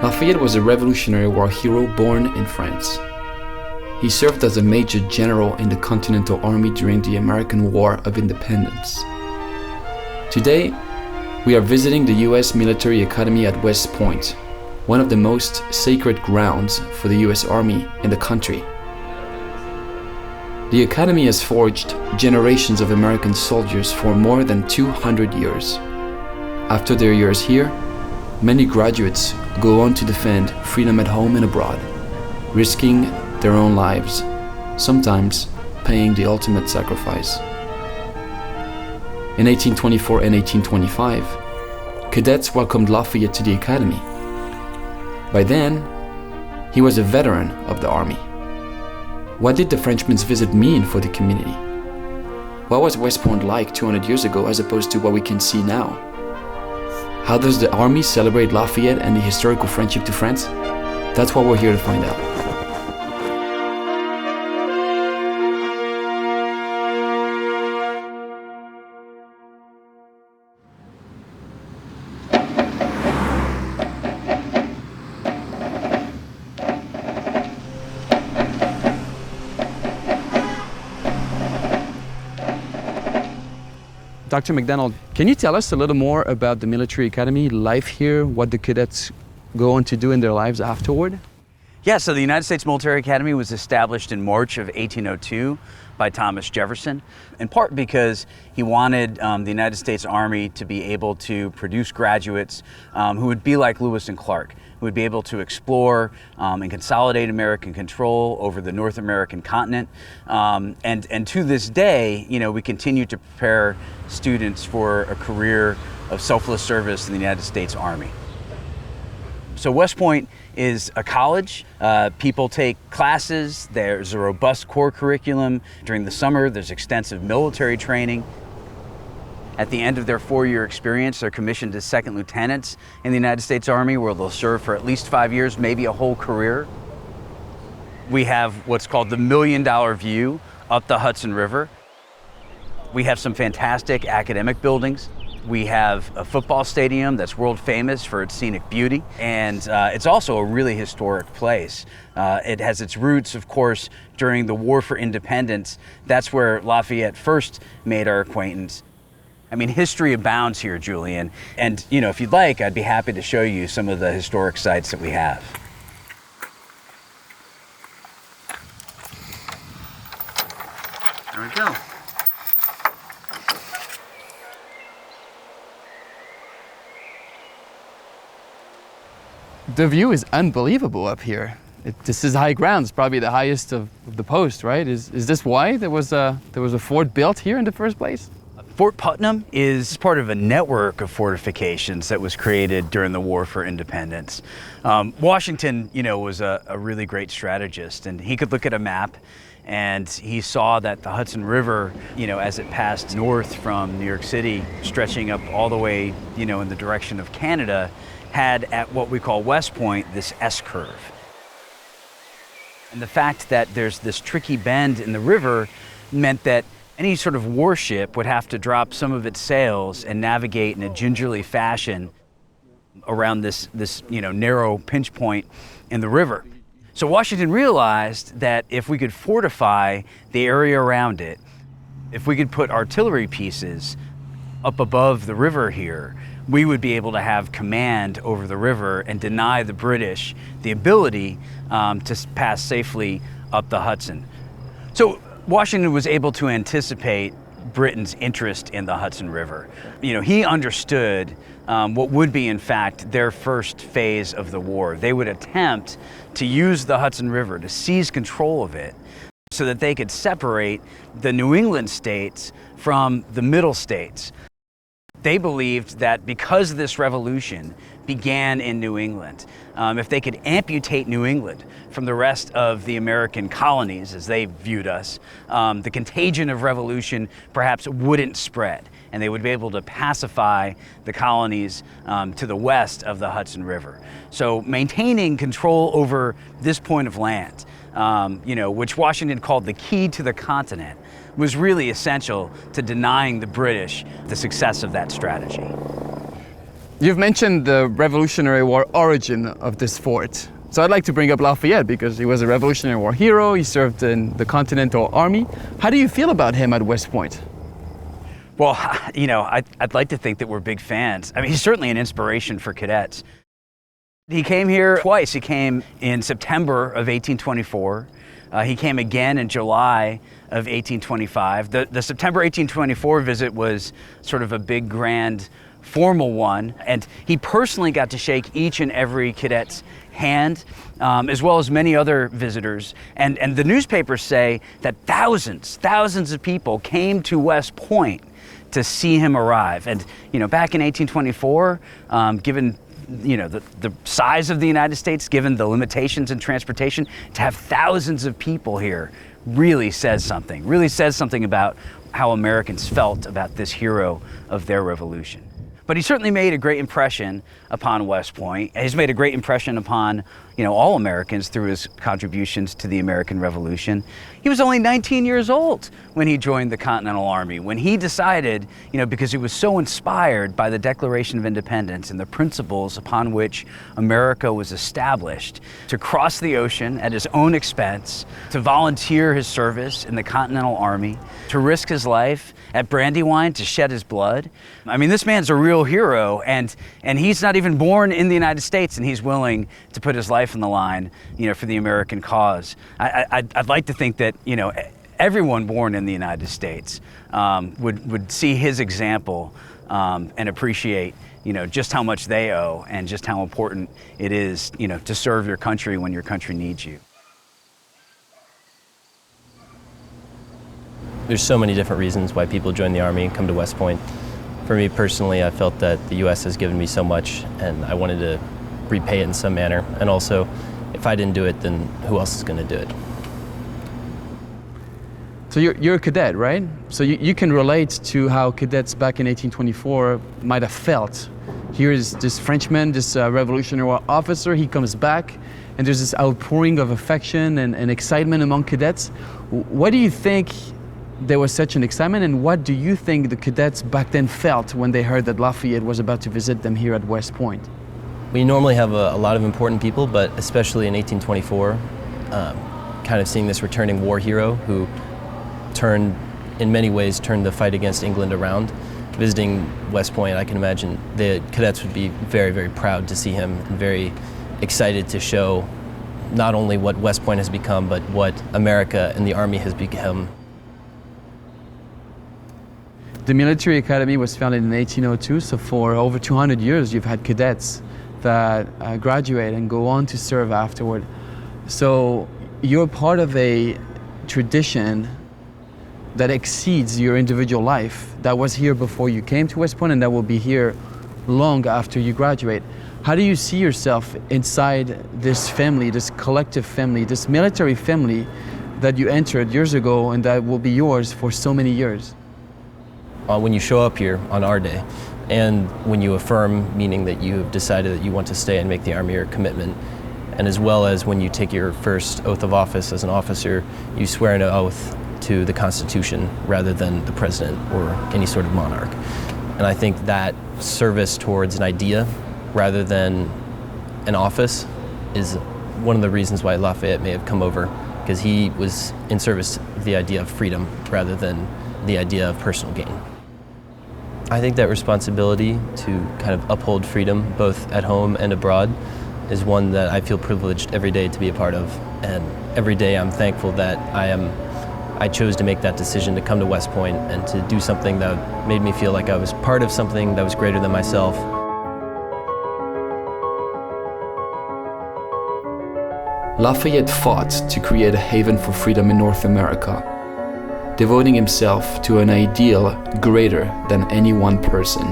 Lafayette was a Revolutionary War hero born in France. He served as a major general in the Continental Army during the American War of Independence. Today, we are visiting the U.S. Military Academy at West Point, one of the most sacred grounds for the U.S. Army in the country. The Academy has forged generations of American soldiers for more than 200 years. After their years here, many graduates go on to defend freedom at home and abroad, risking their own lives, sometimes paying the ultimate sacrifice. In 1824 and 1825, cadets welcomed Lafayette to the Academy. By then, he was a veteran of the Army. What did the Frenchman's visit mean for the community? What was West Point like 200 years ago as opposed to what we can see now? How does the Army celebrate Lafayette and the historical friendship to France? That's what we're here to find out. Dr. McDonald, can you tell us a little more about the military academy, life here, what the cadets go on to do in their lives afterward? Yeah, so the United States Military Academy was established in March of 1802 by Thomas Jefferson, in part because he wanted the United States Army to be able to produce graduates who would be like Lewis and Clark, who would be able to explore and consolidate American control over the North American continent. And to this day, we continue to prepare students for a career of selfless service in the United States Army. So West Point is a college. People take classes. There's a robust core curriculum. During the summer, there's extensive military training. At the end of their 4-year experience, they're commissioned as second lieutenants in the United States Army, where they'll serve for at least 5 years, maybe a whole career. We have what's called the $1 Million View up the Hudson River. We have some fantastic academic buildings. We have a football stadium that's world famous for its scenic beauty, and it's also a really historic place. It has its roots, of course, during the War for Independence. That's where Lafayette first made our acquaintance. I mean, history abounds here, Julian, and if you'd like, I'd be happy to show you some of the historic sites that we have. There we go. The view is unbelievable up here. This is high ground. It's probably the highest of the post, right? Is this why there was a fort built here in the first place? Fort Putnam is part of a network of fortifications that was created during the War for Independence. Washington, was a really great strategist, and he could look at a map and he saw that the Hudson River, as it passed north from New York City, stretching up all the way, in the direction of Canada, had at what we call West Point this S-curve. And the fact that there's this tricky bend in the river meant that any sort of warship would have to drop some of its sails and navigate in a gingerly fashion around this narrow pinch point in the river. So Washington realized that if we could fortify the area around it, if we could put artillery pieces up above the river here, we would be able to have command over the river and deny the British the ability to pass safely up the Hudson. So Washington was able to anticipate Britain's interest in the Hudson River. He understood what would be, in fact, their first phase of the war. They would attempt to use the Hudson River to seize control of it so that they could separate the New England states from the Middle states. They believed that because this revolution began in New England, if they could amputate New England from the rest of the American colonies as they viewed us, the contagion of revolution perhaps wouldn't spread, and they would be able to pacify the colonies to the west of the Hudson River. So maintaining control over this point of land, which Washington called the key to the continent, was really essential to denying the British the success of that strategy. You've mentioned the Revolutionary War origin of this fort. So I'd like to bring up Lafayette because he was a Revolutionary War hero. He served in the Continental Army. How do you feel about him at West Point? Well, you know, I'd like to think that we're big fans. I mean, he's certainly an inspiration for cadets. He came here twice. He came in September of 1824. He came again in July of 1825. The September 1824 visit was sort of a big, grand, formal one, and he personally got to shake each and every cadet's hand, as well as many other visitors. And the newspapers say that thousands of people came to West Point to see him arrive. And you know, back in 1824, given you know the size of the United States, given the limitations in transportation, to have thousands of people here really says something about how Americans felt about this hero of their revolution. But he certainly made a great impression upon West Point. He's made a great impression upon, you know, all Americans through his contributions to the American Revolution. He was only 19 years old when he joined the Continental Army, when he decided, you know, because he was so inspired by the Declaration of Independence and the principles upon which America was established, to cross the ocean at his own expense, to volunteer his service in the Continental Army, to risk his life at Brandywine, to shed his blood. I mean, this man's a real hero, and he's not even born in the United States, and he's willing to put his life on the line, you know, for the American cause. I'd like to think that, you know, everyone born in the United States would see his example and appreciate, you know, just how much they owe and just how important it is, you know, to serve your country when your country needs you. There's so many different reasons why people join the Army and come to West Point. For me personally, I felt that the U.S. has given me so much, and I wanted to repay it in some manner. And also, if I didn't do it, then who else is going to do it? So you're a cadet, right? So you can relate to how cadets back in 1824 might have felt. Here is this Frenchman, this Revolutionary War officer. He comes back, and there's this outpouring of affection and excitement among cadets. What do you think there was such an excitement, and what do you think the cadets back then felt when they heard that Lafayette was about to visit them here at West Point? We normally have a lot of important people, but especially in 1824, kind of seeing this returning war hero who in many ways turned the fight against England around. Visiting West Point, I can imagine the cadets would be very, very proud to see him and very excited to show not only what West Point has become, but what America and the Army has become. The military academy was founded in 1802, so for over 200 years you've had cadets that graduate and go on to serve afterward. So you're part of a tradition that exceeds your individual life, that was here before you came to West Point and that will be here long after you graduate. How do you see yourself inside this family, this collective family, this military family that you entered years ago and that will be yours for so many years? When you show up here on our day, and when you affirm, meaning that you have decided that you want to stay and make the Army your commitment, and as well as when you take your first oath of office as an officer, you swear an oath to the Constitution rather than the President or any sort of monarch. And I think that service towards an idea rather than an office is one of the reasons why Lafayette may have come over, because he was in service of the idea of freedom rather than the idea of personal gain. I think that responsibility to kind of uphold freedom, both at home and abroad, is one that I feel privileged every day to be a part of. And every day I'm thankful that I chose to make that decision to come to West Point and to do something that made me feel like I was part of something that was greater than myself. Lafayette fought to create a haven for freedom in North America, devoting himself to an ideal greater than any one person.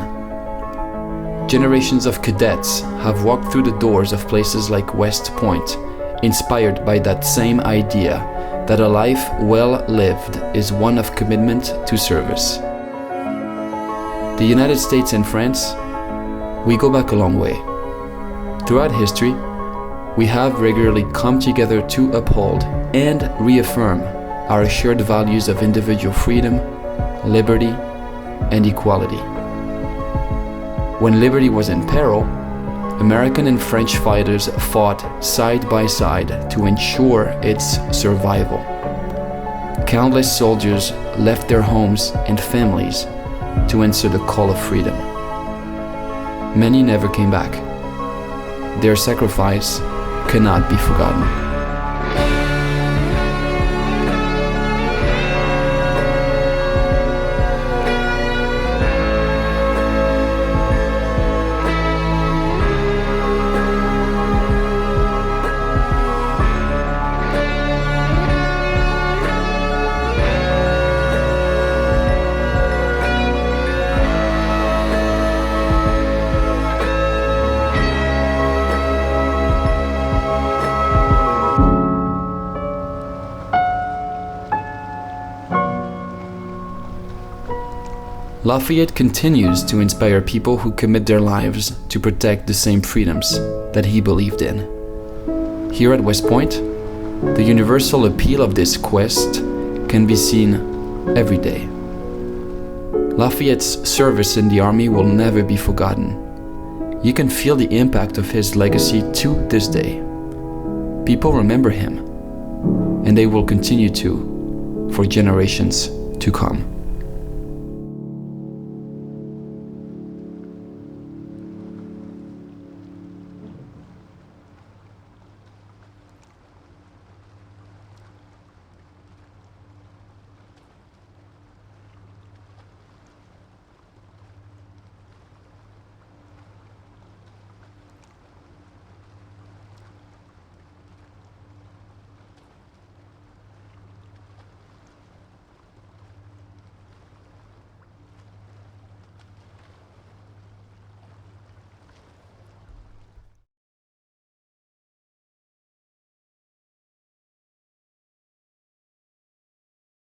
Generations of cadets have walked through the doors of places like West Point, inspired by that same idea that a life well lived is one of commitment to service. The United States and France, we go back a long way. Throughout history, we have regularly come together to uphold and reaffirm our shared values of individual freedom, liberty, and equality. When liberty was in peril, American and French fighters fought side by side to ensure its survival. Countless soldiers left their homes and families to answer the call of freedom. Many never came back. Their sacrifice cannot be forgotten. Lafayette continues to inspire people who commit their lives to protect the same freedoms that he believed in. Here at West Point, the universal appeal of this quest can be seen every day. Lafayette's service in the Army will never be forgotten. You can feel the impact of his legacy to this day. People remember him, and they will continue to for generations to come.